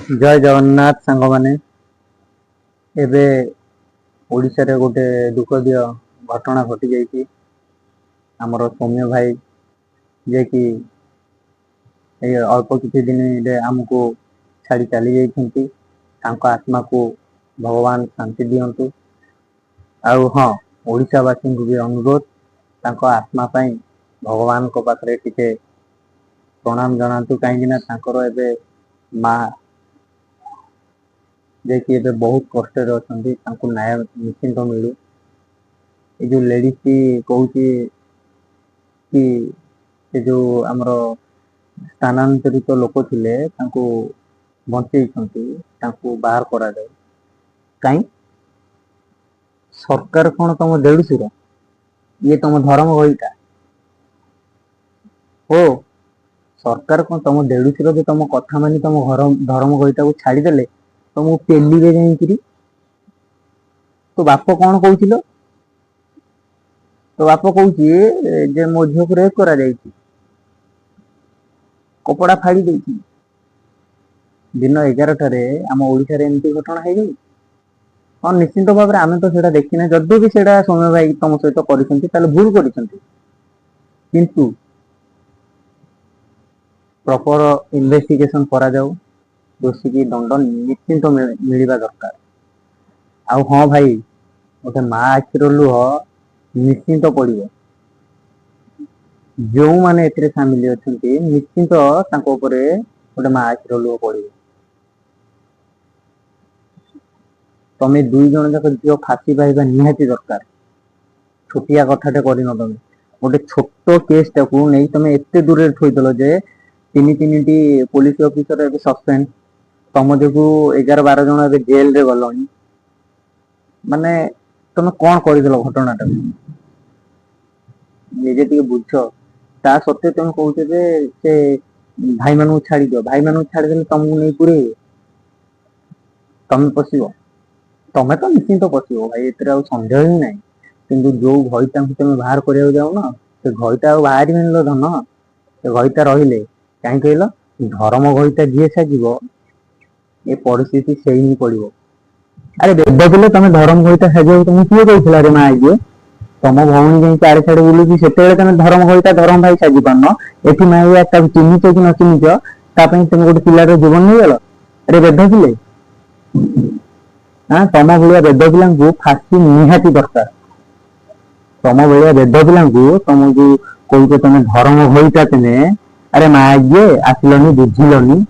जय जगन्नाथ सांग माने एबे ओडिशा रे गोटे दुखदीय घटना घटी जाइए आमर सौम्य भाई जे कि अल्प किसी दिन आमको छाड़ी चली जाइछंती आत्मा को भगवान शांति दियंतु। आउ हाँ ओडिशावासी को भी अनुरोध तांको आत्मा पाई भगवान को पाखरे टिके प्रणाम जनातु कहीं एबे माँ जे कि एबे बहुत कष्ट अच्छा न्याय निश्चिंत मिलू। ये जो लेडीज की कहूँ कि जो आमर स्थानांतरित लोक थिले बंचई बाहर करा जाए कहीं सरकार कौन तुम देड़ुसुर ये तुम धर्म गईटा हो सरकार कौन तुम देड़ुसुर जो तुम कथा मानी तुम घर धर्म गईटा को छाड़देले तुमको पेलिबे जाइकरी। तो बाप कौन कहूल तो बाप कहूँ मो झील को रेप करा कपड़ा फाड़ी दे दिन 11 आम ओडिशा रे एमती घटना है गई। हाँ निश्चिंत भाव में आम तो सेटा देखिना जदि भी सेटा सौम्य भाई तुम सहित कर भूल किंतु प्रॉपर इन्वेस्टिगेशन करा जाऊ दोषी की दंड निश्चिंत मिलवा दरकार। आ हाँ भाई गोटे माँ आखिर लुह निश्चिंत पड़ो जो मैंने सामिल अच्छा निश्चिंत गोटे माँ आखिर लुह पड़ो। तमें 2 जन जाक झील फाशी पाइबा निहाती दरकार छोटिया कथाटे कर तमें गोटे छोट केस टाकू नहीं तुम एत दूर थोदेल जे 3 पुलिस ऑफिसर सस्पेंड तुम जो 11-12 जन ए जेल रे गल माने तुम कौन करदेल घटनाटा निजे टी बुझ ता सत्वे तुम कहे से भाई मान छाड़ी दियो भाई मान छाड़देले तुमको नहीं पूरे तुम पशिव तमें तो निश्चिंत पशिव भाई एत सन्देह ही ना कि जो घईटा तुम बाहर करा जाऊ ना से घईटा बाहर मिल धन से घईटा रही कहीं कहल धर्म घईटा जी साजिब ये परिस्थिति से ही पड़ो। अरे बेद पिले तुम धर्म घईटा साजिब तुम किए कहला रे माँ ये तुम भौणी जाए चारे छाड़े बुलूची से तुम धर्म घईटा धर्म भाई साजि पारन एटी माँ चिन्हिच कि न चिन्हिच तुम गोटे पिलार जीवन नहीं गल। अरे बेद पिले हाँ तुम भाया बेद पिला फाशी निहाती दरकार तुम भाया बेद पिला तुम जो कह तुम धर्म घईटा तेने अरे माँ ये आसिलनी बुझिलनी